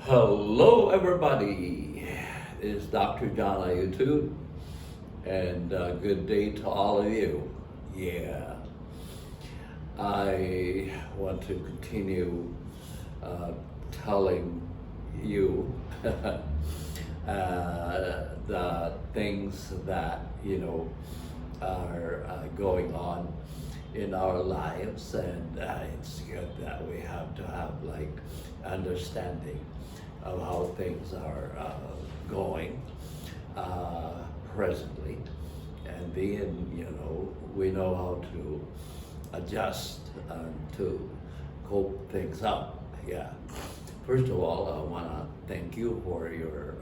Hello, everybody. It's Dr. John Ayudtud, and good day to all of you. Yeah, I want to continue telling you the things that are going on in our lives, and it's good that we have to have like understanding of how things are going presently, and then we know how to adjust and to cope things up. Yeah. First of all, I want to thank you for your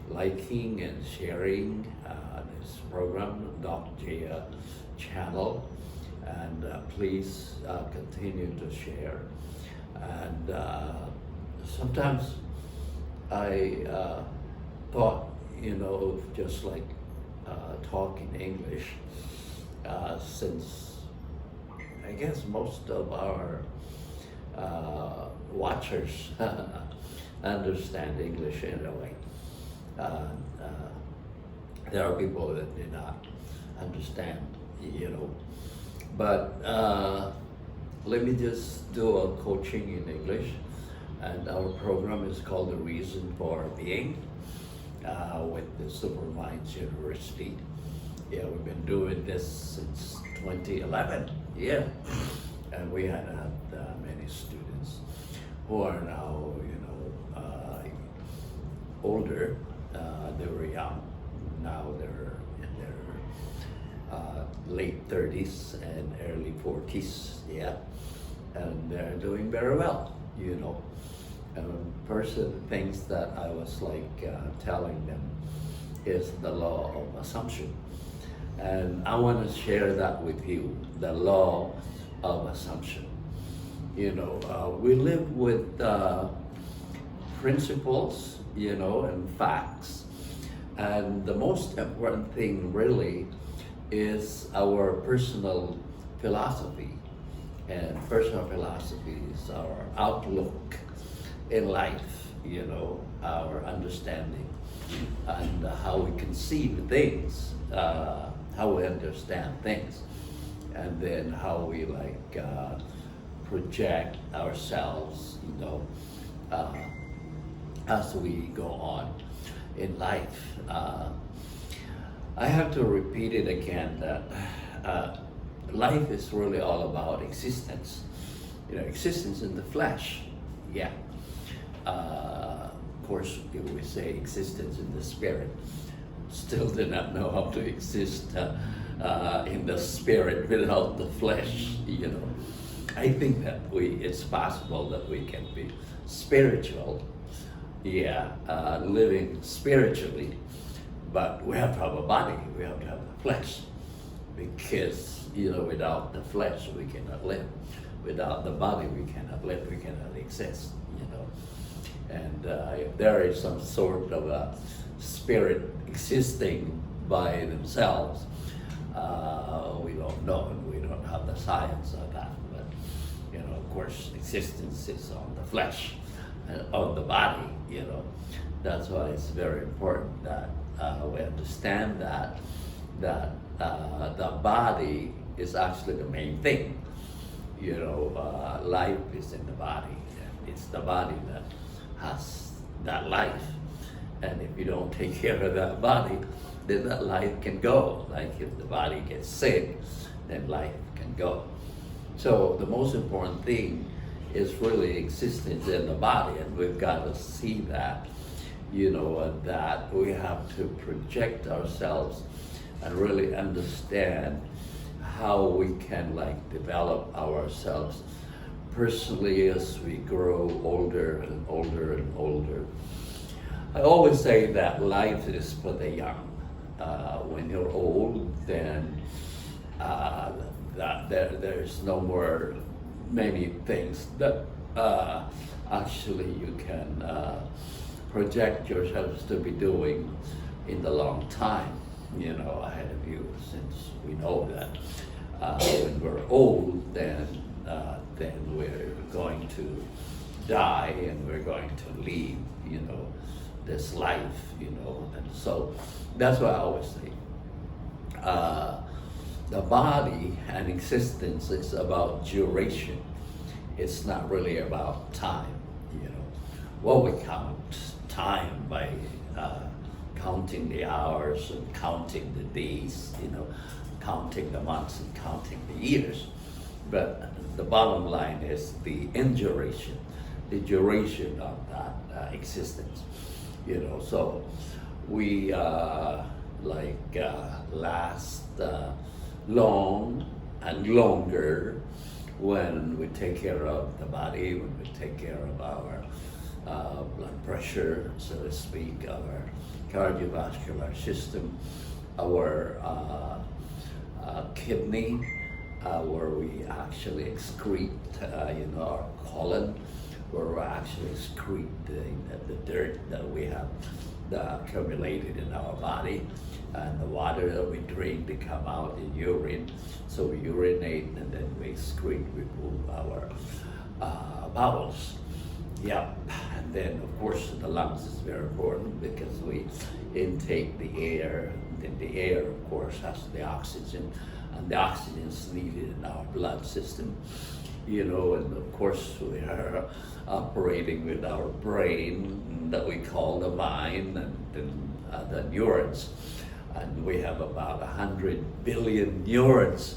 liking and sharing this program, Dr. Jaya channel, and please continue to share. And sometimes I thought, just like talking English, since I guess most of our watchers understand English in a way. There are people that do not understand, but let me just do a coaching in English. And our program is called The Reason for Being with the Superminds University. Yeah, we've been doing this since 2011. Yeah, and we had many students who are now, older. They were young. Now they're in their late 30s and early 40s. Yeah, and they're doing very well. And first of the things that I was telling them is the law of assumption. And I want to share that with you, the law of assumption. We live with principles, and facts. And the most important thing really is our personal philosophy. And personal philosophy is our outlook in life, our understanding and how we conceive things, how we understand things, and then how we project ourselves, as we go on in life. I have to repeat it again that life is really all about existence, existence in the flesh. Yeah. Of course, if we say existence in the spirit, still do not know how to exist in the spirit without the flesh. I think that it's possible that we can be spiritual, living spiritually, but we have to have a body, we have to have the flesh, because without the flesh we cannot live, without the body we cannot live, we cannot exist. And if there is some sort of a spirit existing by themselves, we don't know, and we don't have the science of that. But of course, existence is on the flesh and on the body. That's why it's very important that we understand that the body is actually the main thing. Life is in the body. It's the body that has that life, and if you don't take care of that body, then that life can go. Like if the body gets sick, then life can go. So the most important thing is really existence in the body, and we've got to see that, that we have to project ourselves and really understand how we can develop ourselves personally as we grow older and older and older. I always say that life is for the young. When you're old, then there's no more many things that actually you can project yourselves to be doing in the long time, ahead of you, since we know that when we're old, then we're going to die and we're going to leave, this life, and so that's what I always say. The body and existence is about duration. It's not really about time, Well, we count time by counting the hours and counting the days, counting the months and counting the years. But the bottom line is the duration, the duration of that existence, So we last long and longer when we take care of the body, when we take care of our blood pressure, so to speak, our cardiovascular system, our kidney, where we actually excrete, our colon, where we actually excrete the dirt that we have accumulated in our body, and the water that we drink to come out in urine. So we urinate and then we excrete, we move our bowels. Yep. And then of course the lungs is very important because we intake the air, and the air of course has the oxygen, and the oxygen is needed in our blood system, and of course we are operating with our brain that we call the mind, and then the neurons. And we have about 100 billion neurons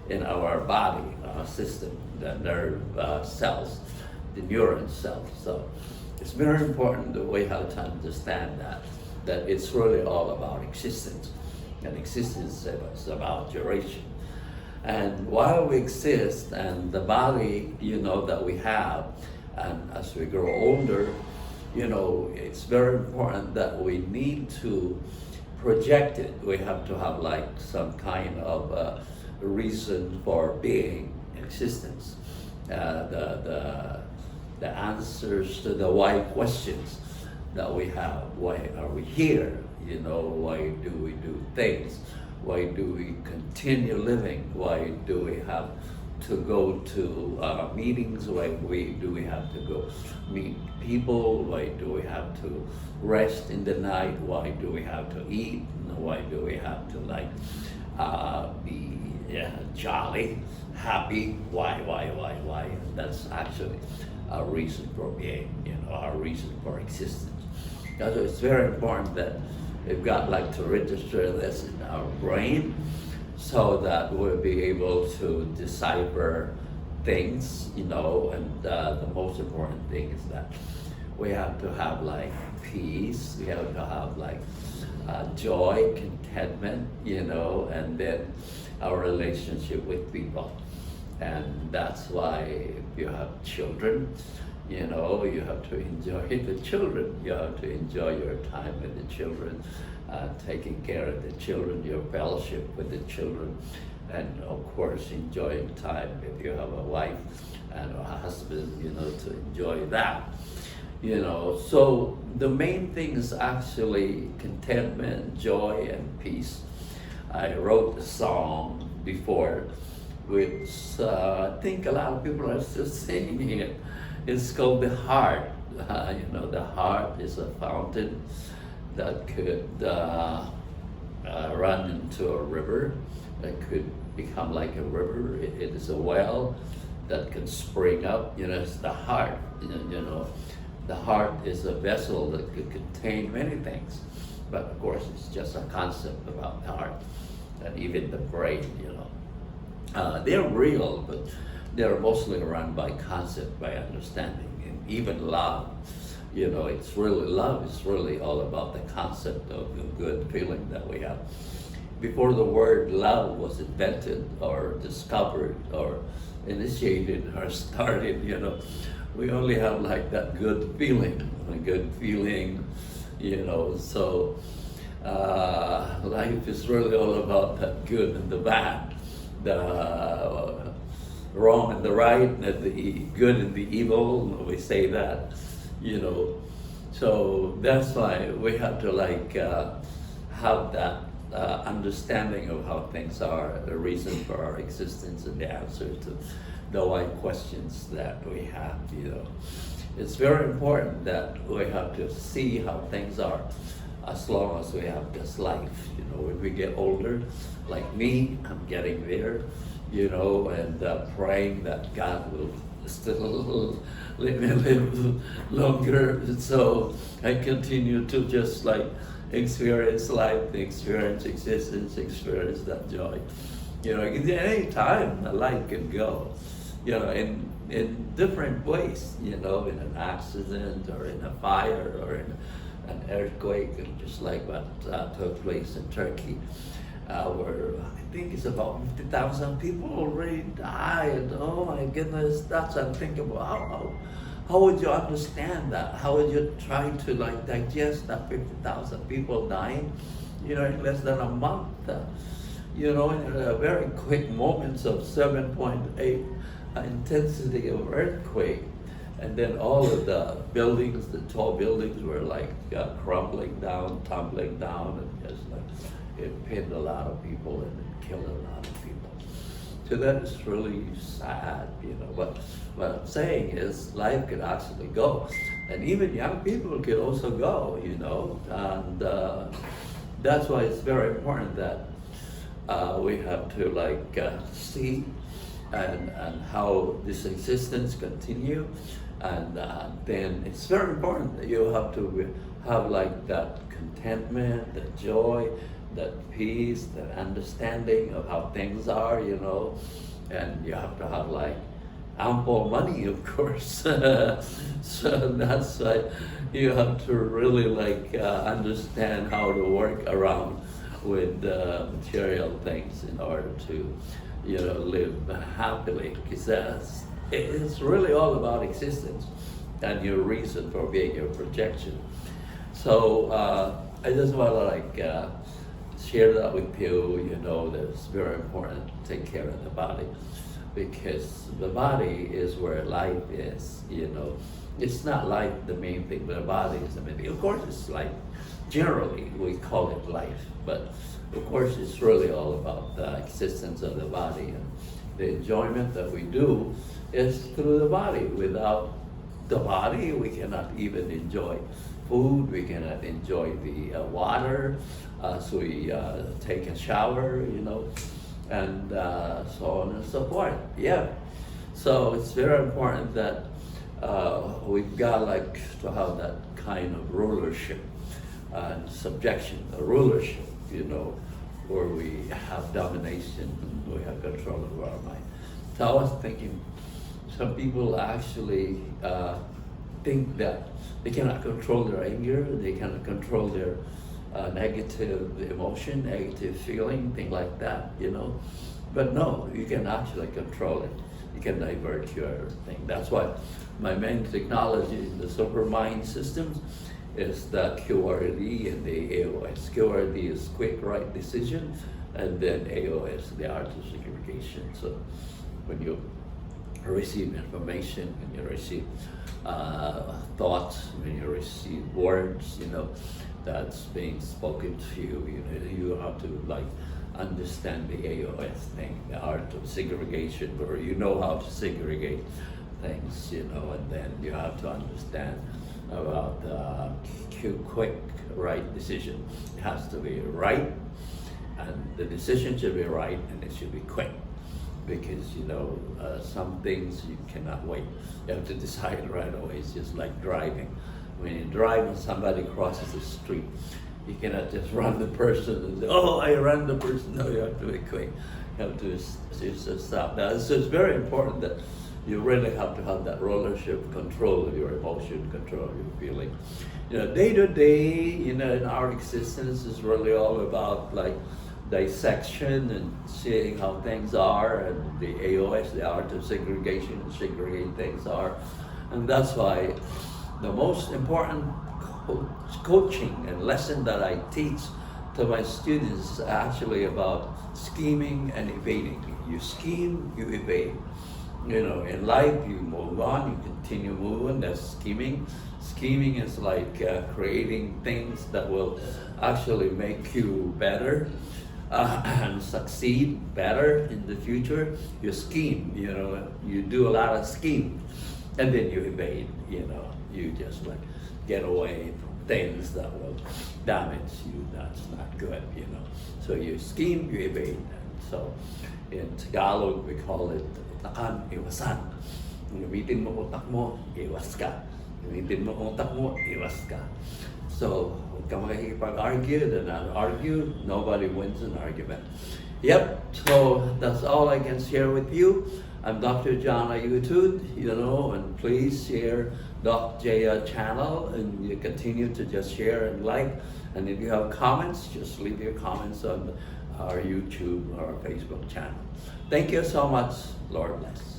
in our body, our system, the nerve cells, the neuron cells. So it's very important that we have to understand that it's really all about existence. And existence is about duration. And while we exist, and the body, that we have, and as we grow older, it's very important that we need to project it. We have to have some kind of reason for being, existence. The answers to the why questions that we have. Why are we here? Why do we do things? Why do we continue living? Why do we have to go to meetings? Why do we have to go meet people? Why do we have to rest in the night? Why do we have to eat? Why do we have to be jolly, happy? Why? That's actually our reason for being, our reason for existence. So it's very important that we've got to register this in our brain, so that we'll be able to decipher things, and the most important thing is that we have to have peace, we have to have joy, contentment, and then our relationship with people. And that's why if you have children, you have to enjoy the children. You have to enjoy your time with the children, taking care of the children, your fellowship with the children, and of course enjoying time if you have a wife and a husband, to enjoy that. So the main thing is actually contentment, joy, and peace. I wrote a song before, which I think a lot of people are still singing it. It's called The Heart. The heart is a fountain that could run into a river, that could become like a river. It is a well that can spring up. It's the heart. The heart is a vessel that could contain many things, but of course it's just a concept about the heart, and even the brain. They're real, but they're mostly run by concept, by understanding, and even love. It's really love. It's really all about the concept of the good feeling that we have. Before the word love was invented or discovered or initiated or started, we only have that good feeling, So life is really all about that good and the bad, the wrong and the right, and the good and the evil. We say that, So that's why we have to have that understanding of how things are, the reason for our existence, and the answer to the why questions that we have, it's very important that we have to see how things are as long as we have this life. You know, when we get older, like me, I'm getting there, you know, and praying that God will still let me live longer, so I continue to just like experience life, experience existence, experience that joy. You know, at any time the life can go, you know, in different ways, you know, in an accident or in a fire or in an earthquake, and just like what took place in Turkey, where I think it's about 50,000 people already died. Oh my goodness, that's unthinkable. How would you understand that? How would you try to like digest that 50,000 people dying, you know, in less than a month? You know, in a very quick moments of 7.8 intensity of earthquake. And then all of the buildings, the tall buildings were like crumbling down, tumbling down, and just like it pinned a lot of people and it killed a lot of people. So that is really sad, you know. But what I'm saying is life can actually go. And even young people can also go, you know. And that's why it's very important that we have to like see and how this existence continue. And then it's very important that you have to have like that contentment, that joy, that peace, that understanding of how things are, you know. And you have to have like ample money, of course. So that's why you have to really like understand how to work around with material things in order to, you know, live happily. Because it's really all about existence and your reason for being, your projection. So I just want to like share that with you. You know, that it's very important to take care of the body, because the body is where life is. You know, it's not life the main thing, but the body is the main thing. Of course, it's life. Generally, we call it life, but of course, it's really all about the existence of the body, and the enjoyment that we do is through the body. Without the body, we cannot even enjoy food, we cannot enjoy the water, so we take a shower, you know, and so on and so forth. Yeah, so it's very important that we've got like to have that kind of rulership and subjection, a rulership, you know, where we have domination, we have control over our mind. So I was thinking, some people actually think that they cannot control their anger, they cannot control their negative emotion, negative feeling, thing like that, you know. But no, you can actually control it. You can divert your thing. That's why my main technology in the supermind systems is the QRD and the AOS. QRD is quick right decision, and then AOS, the art of segregation. So when you receive information, when you receive thoughts, when you receive words, you know, that's being spoken to you, you know, you have to like understand the AOS thing, the art of segregation, where you know how to segregate things, you know, and then you have to understand about quick right decision. It has to be right, and the decision should be right, and it should be quick, because you know some things you cannot wait. You have to decide right away. It's just like driving. When you drive and somebody crosses the street, you cannot just run the person and say, "Oh, I ran the person." No, you have to be quick. You have to just stop. Now, so it's very important that you really have to have that rulership, control of your emotion, control of your feeling. You know, day to day, you know, in our existence is really all about like dissection and seeing how things are, and the AOS, the art of segregation, and segregating things are. And that's why the most important coaching and lesson that I teach to my students is actually about scheming and evading. You scheme, you evade. You know, in life, you move on, you continue moving. That's scheming. Scheming is like creating things that will actually make you better and succeed better in the future. You scheme, you know, you do a lot of schemes. and then you evade, you just like get away from things that will damage you. That's not good, So you scheme, you evade. And so in Tagalog, we call it utakan, iwasan. Gamitin mo utak mo, iwas ka. Gamitin mo utak mo, iwas ka. So, huwag ka makikipag-argue, then I'll argue. Nobody wins an argument. Yep, so that's all I can share with you. I'm Dr. John Ayudtud, and please share Doc Jaya channel, and you continue to just share and like. And if you have comments, just leave your comments on our YouTube or our Facebook channel. Thank you so much. Lord bless.